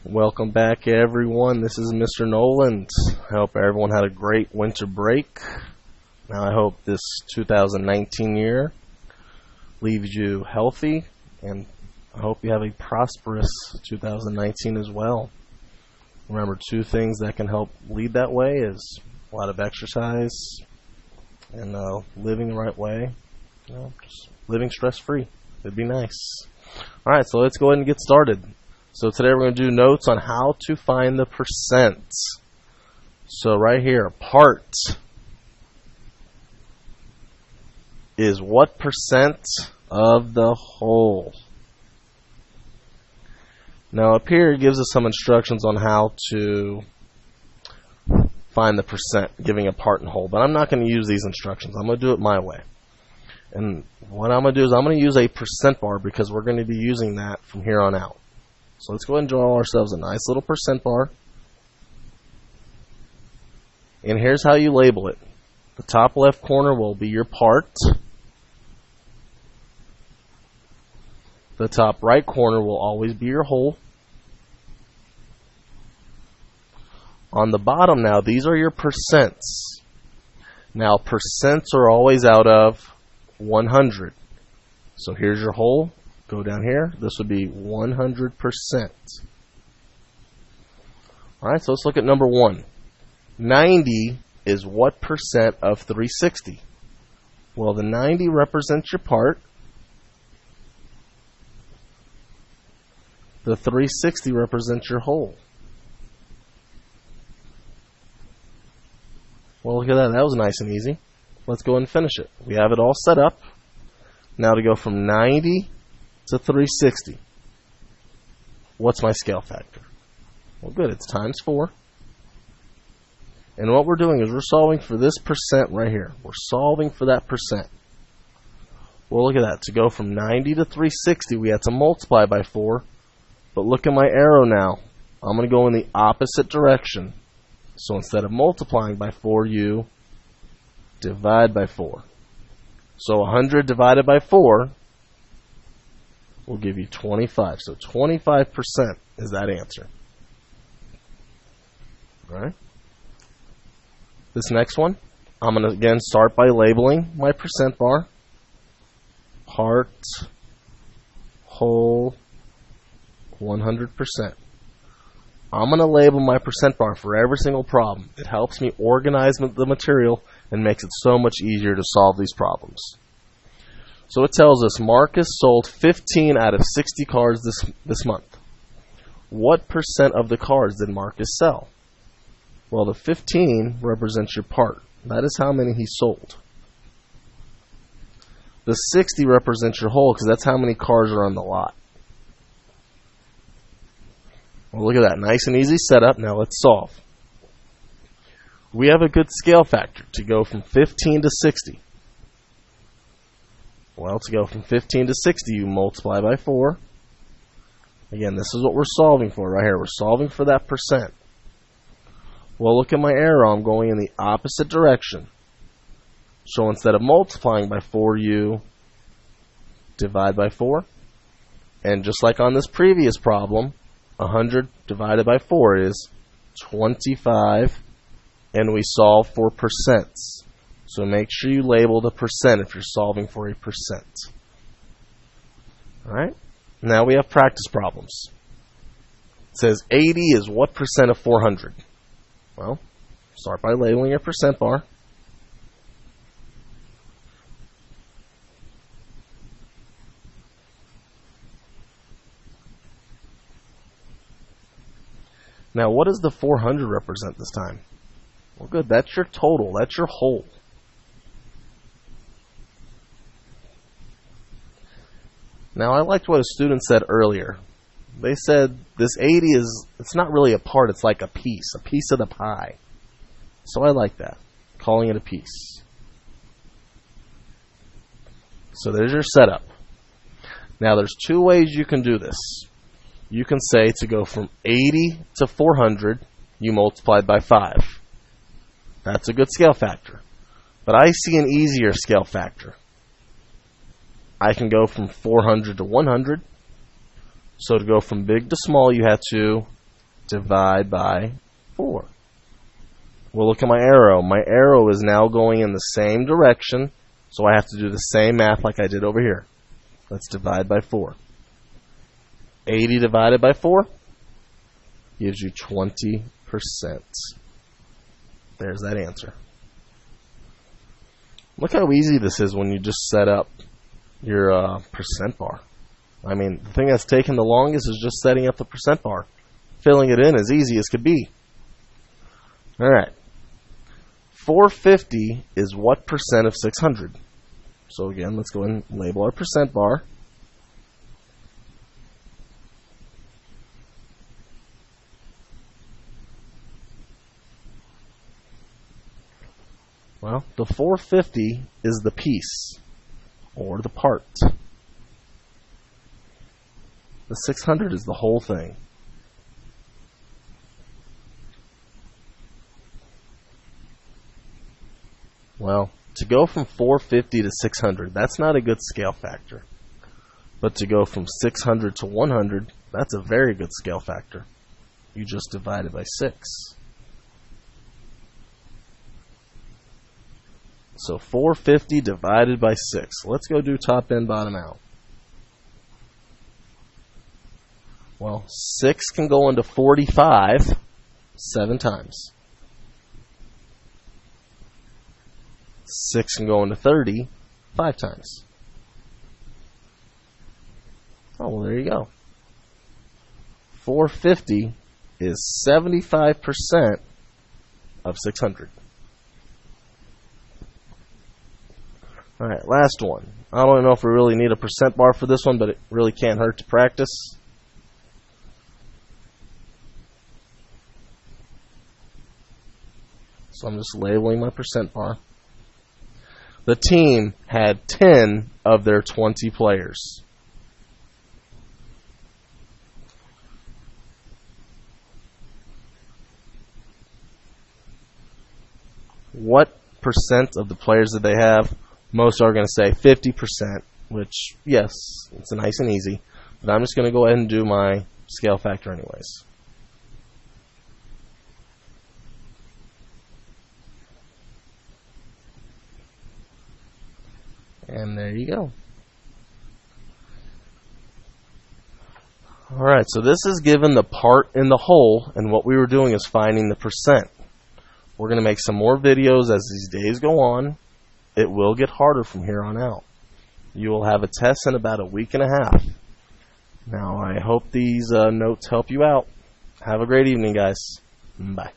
Welcome back, everyone. This is Mr. Noland. I hope everyone had a great winter break. Now, I hope this 2019 year leaves you healthy, and I hope you have a prosperous 2019 as well. Remember, two things that can help lead that way is a lot of exercise and living the right way. Just living stress-free. It'd be nice. All right, so let's go ahead and get started. So today we're going to do notes on how to find the percent. So right here, part is what percent of the whole. Now up here it gives us some instructions on how to find the percent, giving a part and whole. But I'm not going to use these instructions. I'm going to do it my way. And what I'm going to do is I'm going to use a percent bar because we're going to be using that from here on out. So let's go ahead and draw ourselves a nice little percent bar. And here's how you label it. The top left corner will be your part. The top right corner will always be your whole. On the bottom now, these are your percents. Now, percents are always out of 100. So here's your whole. Go down here. This would be 100%. Alright, so let's look at number 1. 90 is what percent of 360? Well, the 90 represents your part. The 360 represents your whole. Well, look at that. That was nice and easy. Let's go ahead and finish it. We have it all set up. Now to go from 90 to 360. What's my scale factor? Well, good. It's times 4. And what we're doing is we're solving for this percent right here. We're solving for that percent. Well, look at that. To go from 90 to 360, we had to multiply by 4. But look at my arrow now. I'm going to go in the opposite direction. So instead of multiplying by 4, you divide by 4. So 100 divided by 4 will give you 25. So 25% is that answer. All right. This next one, I'm going to again start by labeling my percent bar. Part, whole, 100%. I'm going to label my percent bar for every single problem. It helps me organize the material and makes it so much easier to solve these problems. So it tells us Marcus sold 15 out of 60 cars this month. What percent of the cars did Marcus sell? Well, the 15 represents your part. That is how many he sold. The 60 represents your whole because that's how many cars are on the lot. Well, look at that. Nice and easy setup. Now let's solve. We have a good scale factor to go from 15 to 60. Well, to go from 15 to 60, you multiply by 4. Again, this is what we're solving for right here. We're solving for that percent. Well, look at my arrow. I'm going in the opposite direction. So instead of multiplying by 4, you divide by 4. And just like on this previous problem, 100 divided by 4 is 25. And we solve for percents. So make sure you label the percent if you're solving for a percent. Alright, now we have practice problems. It says 80 is what percent of 400? Well, start by labeling your percent bar. Now what does the 400 represent this time? Well, good, that's your total, that's your whole. Now, I liked what a student said earlier. They said this 80 it's not really a part, it's like a piece of the pie. So I like that, calling it a piece. So there's your setup. Now, there's two ways you can do this. You can say to go from 80 to 400, you multiplied by 5. That's a good scale factor. But I see an easier scale factor. I can go from 400 to 100. So to go from big to small, you have to divide by 4. We'll look at my arrow. My arrow is now going in the same direction, so I have to do the same math like I did over here. Let's divide by 4. 80 divided by 4 gives you 20%. There's that answer. Look how easy this is when you just set up your percent bar. I mean, the thing that's taken the longest is just setting up the percent bar. Filling it in as easy as could be. Alright. 450 is what percent of 600? So again, let's go and label our percent bar. Well, the 450 is the piece, or the part. The 600 is the whole thing. Well, to go from 450 to 600, that's not a good scale factor. But to go from 600 to 100, that's a very good scale factor. You just divide it by 6. So 450 divided by 6. Let's go do top in, bottom out. Well, 6 can go into 45 7 times. 6 can go into 30 5 times. Oh, well, there you go. 450 is 75% of 600. Alright, last one. I don't know if we really need a percent bar for this one, but it really can't hurt to practice. So I'm just labeling my percent bar. The team had 10 of their 20 players. What percent of the players did they have? Most are going to say 50%, which, yes, it's nice and easy. But I'm just going to go ahead and do my scale factor anyways. And there you go. Alright, so this is given the part in the whole, and what we were doing is finding the percent. We're going to make some more videos as these days go on. It will get harder from here on out. You will have a test in about a week and a half. Now, I hope these notes help you out. Have a great evening, guys. Bye.